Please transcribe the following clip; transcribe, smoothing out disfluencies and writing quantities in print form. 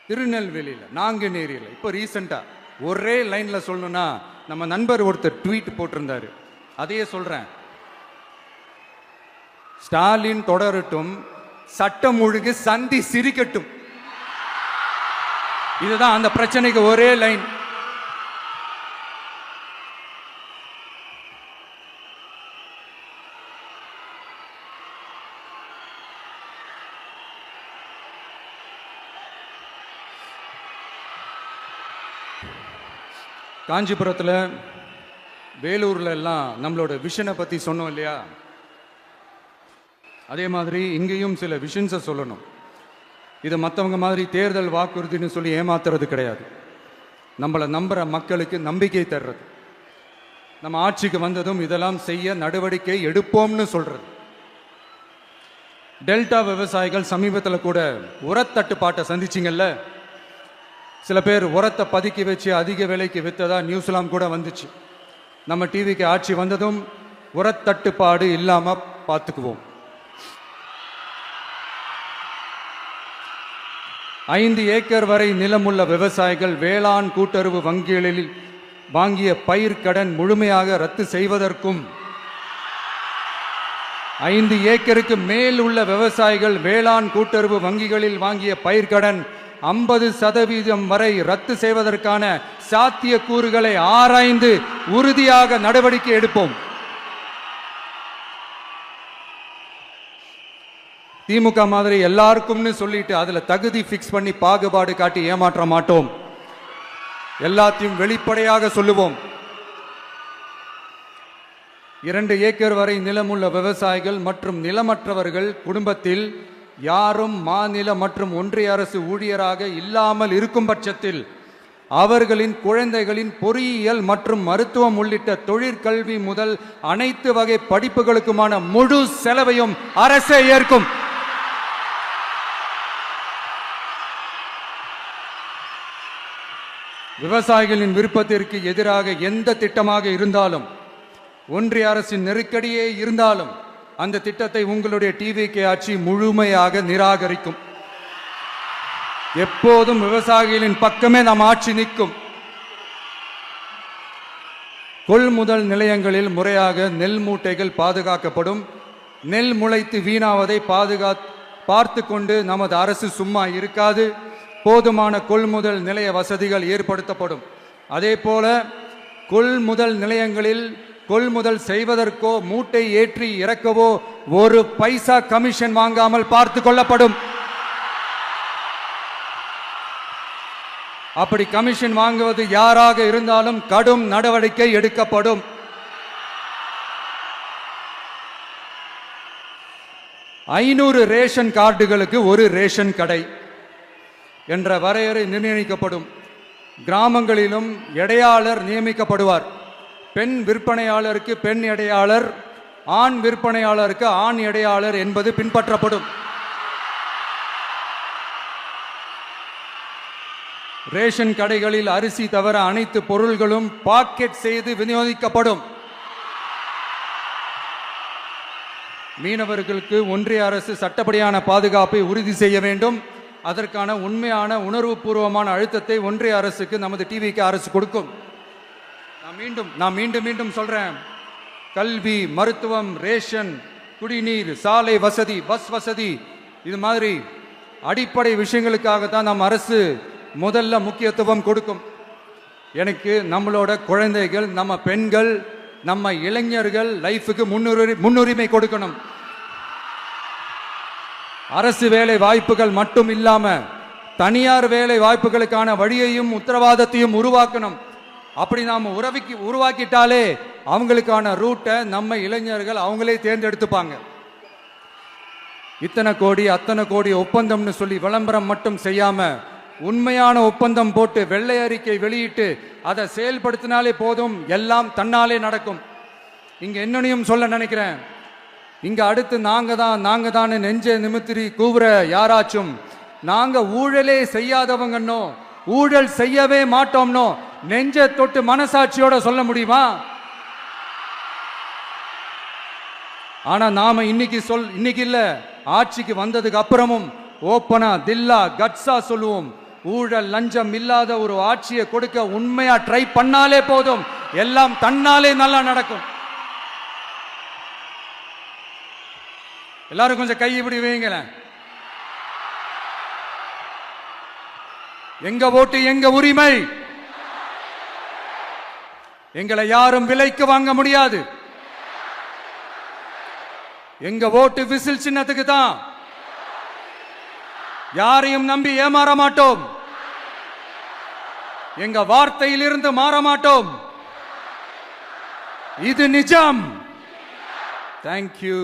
திருநெல்வேலியில், நாங்குநேரியில் இப்போ ரீசெண்டாக ஒரே லைனில் சொல்லணும்னா நம்ம நண்பர் ஒருத்தர் ட்வீட் போட்டிருந்தாரு. அதையே சொல்கிறேன். ஸ்டாலின் தொடரட்டும், சட்டம் ஒழுங்கு சந்தி சிரிக்கட்டும். இதுதான் அந்த பிரச்சனைக்கு ஒரே லைன். காஞ்சிபுரத்தில், வேலூர்ல எல்லாம் நம்மளோட விஷனை பற்றி சொன்னோம் இல்லையா? அதே மாதிரி இங்கேயும் சில விஷன்ஸை சொல்லணும். இது மற்றவங்க மாதிரி தேர்தல் வாக்குறுதின்னு சொல்லி ஏமாத்துறது கிடையாது. நம்மளை நம்புகிற மக்களுக்கு நம்பிக்கை தர்றது. நம்ம ஆட்சிக்கு வந்ததும் இதெல்லாம் செய்ய நடவடிக்கை எடுப்போம்னு சொல்றது. டெல்டா விவசாயிகள் சமீபத்தில் கூட உரத்தட்டுப்பாட்டை சந்திச்சிங்கல்ல. சில பேர் உரத்தை பதுக்கி வச்சு அதிக விலைக்கு விற்றதா நியூஸ்லாம் கூட வந்துச்சு. நம்ம டிவிக்கு ஆட்சி வந்ததும் உரத்தட்டுப்பாடு இல்லாமல் பார்த்துக்குவோம். 5 ஏக்கர் வரை நிலமுள்ள விவசாயிகள் வேளாண் கூட்டுறவு வங்கிகளில் வாங்கிய பயிர்க்கடன் முழுமையாக ரத்து செய்வதற்கும், 5 ஏக்கருக்கு மேல் உள்ள விவசாயிகள் வேளாண் கூட்டுறவு வங்கிகளில் வாங்கிய பயிர்க்கடன் 50% வரை ரத்து செய்வதற்கான சாத்திய கூறுகளை ஆராய்ந்து உறுதியாக நடவடிக்கை எடுப்போம். திமுக மாதிரி எல்லாருக்கும்னு சொல்லிட்டு அதுல தகுதி பிக்ஸ் பண்ணி பாகுபாடு காட்டி ஏமாற்ற மாட்டோம். எல்லாத்தையும் வெளிப்படையாக சொல்லுவோம். 2 ஏக்கர் வரை நிலமுள்ள விவசாயிகள் மற்றும் நிலமற்றவர்கள் குடும்பத்தில் யாரும் மாநில மற்றும் ஒன்றிய அரசு ஊழியராக இல்லாமல் இருக்கும் பட்சத்தில் அவர்களின் குழந்தைகளின் பொறியியல் மற்றும் மருத்துவம் உள்ளிட்ட தொழிற்கல்வி முதல் அனைத்து வகை படிப்புகளுக்குமான முழு செலவையும் அரசே ஏற்கும். விவசாயிகளின் விருப்பத்திற்கு எதிராக எந்த திட்டமாக இருந்தாலும், ஒன்றிய அரசின் நெருக்கடியே இருந்தாலும் அந்த திட்டத்தை உங்களுடைய டிவிகே ஆட்சி முழுமையாக நிராகரிக்கும். எப்போதும் விவசாயிகளின் பக்கமே நம் ஆட்சி நிற்கும். கொள்முதல் நிலையங்களில் முறையாக நெல் மூட்டைகள் பாதுகாக்கப்படும். நெல் முளைத்து வீணாவதை பார்த்து கொண்டு நமது அரசு சும்மா இருக்காது. போதுமான கொள்முதல் நிலைய வசதிகள் ஏற்படுத்தப்படும். அதே போல கொள்முதல் நிலையங்களில் கொள்முதல் செய்வதற்கோ மூட்டை ஏற்றி இறக்கவோ ஒரு பைசா கமிஷன் வாங்காமல் பார்த்து கொள்ளப்படும். அப்படி கமிஷன் வாங்குவது யாராக இருந்தாலும் கடும் நடவடிக்கை எடுக்கப்படும். ஐநூறு ரேஷன் கார்டுகளுக்கு ஒரு ரேஷன் கடை என்ற வரையறை நிர்ணயிக்கப்படும். கிராமங்களிலும் எடையாளர் நியமிக்கப்படுவார். பெண் விற்பனையாளருக்கு பெண் எடையாளர், ஆண் விற்பனையாளருக்கு ஆண் எடையாளர் என்பது பின்பற்றப்படும். ரேஷன் கடைகளில் அரிசி தவிர அனைத்து பொருள்களும் பாக்கெட் செய்து விநியோகிக்கப்படும். மீனவர்களுக்கு ஒன்றிய அரசு சட்டப்படியான பாதுகாப்பை உறுதி செய்ய வேண்டும். அதற்கான உண்மையான உணர்வுபூர்வமான அழுத்தத்தை ஒன்றிய அரசுக்கு நமது டிவிக்கு அரசு கொடுக்கும். நான் மீண்டும் சொல்றேன். கல்வி, மருத்துவம், ரேஷன், குடிநீர், சாலை வசதி, பஸ் வசதி, இது மாதிரி அடிப்படை விஷயங்களுக்காகத்தான் நம் அரசு முதல்ல முக்கியத்துவம் கொடுக்கும். எனக்கு நம்மளோட குழந்தைகள், நம்ம பெண்கள், நம்ம இளைஞர்கள் லைஃபுக்கு முன்னுரிமை கொடுக்கணும். அரசு வேலை வாய்ப்புகள் மட்டும் இல்லாம தனியார் வேலை வாய்ப்புகளுக்கான வழியையும் உத்தரவாதத்தையும் உருவாக்கணும். அப்படி நாம் உருவாக்கிட்டாலே அவங்களுக்கான ரூட்டை நம்ம இளைஞர்கள் அவங்களே தேர்ந்தெடுத்துப்பாங்க. இத்தனை கோடி அத்தனை கோடி ஒப்பந்தம்னு சொல்லி விளம்பரம் மட்டும் செய்யாம உண்மையான ஒப்பந்தம் போட்டு வெள்ளை அறிக்கை வெளியிட்டு அதை செயல்படுத்தினாலே போதும், எல்லாம் தன்னாலே நடக்கும். இங்க என்னனையும் சொல்ல நினைக்கிறேன். இங்க அடுத்து நாங்க தான் நெஞ்ச நிமித்திரி கூவுற யாராச்சும் நாங்க ஊழலே செய்யாதவங்கன்னோ ஊழல் செய்யவே மாட்டோம்னோ நெஞ்ச தொட்டு மனசாட்சியோட சொல்ல முடியுமா? ஆனா நாம இன்னைக்கு இல்ல, ஆட்சிக்கு வந்ததுக்கு அப்புறமும் ஓப்பனா தில்லா கட்ஸா சொல்லுவோம். ஊழல் லஞ்சம் இல்லாத ஒரு ஆட்சியை கொடுக்க உண்மையா ட்ரை பண்ணாலே போதும், எல்லாம் தன்னாலே நல்லா நடக்கும். எல்லாரும் கொஞ்சம் கை இப்படி வைங்களேன். எங்க ஓட்டு எங்க உரிமை. எங்களை யாரும் விலைக்கு வாங்க முடியாது. எங்க ஓட்டு விசில் சின்னத்துக்கு தான். யாரையும் நம்பி ஏமாற மாட்டோம். எங்க வார்த்தையிலிருந்து மாற மாட்டோம். இது நிஜம். தேங்க்யூ.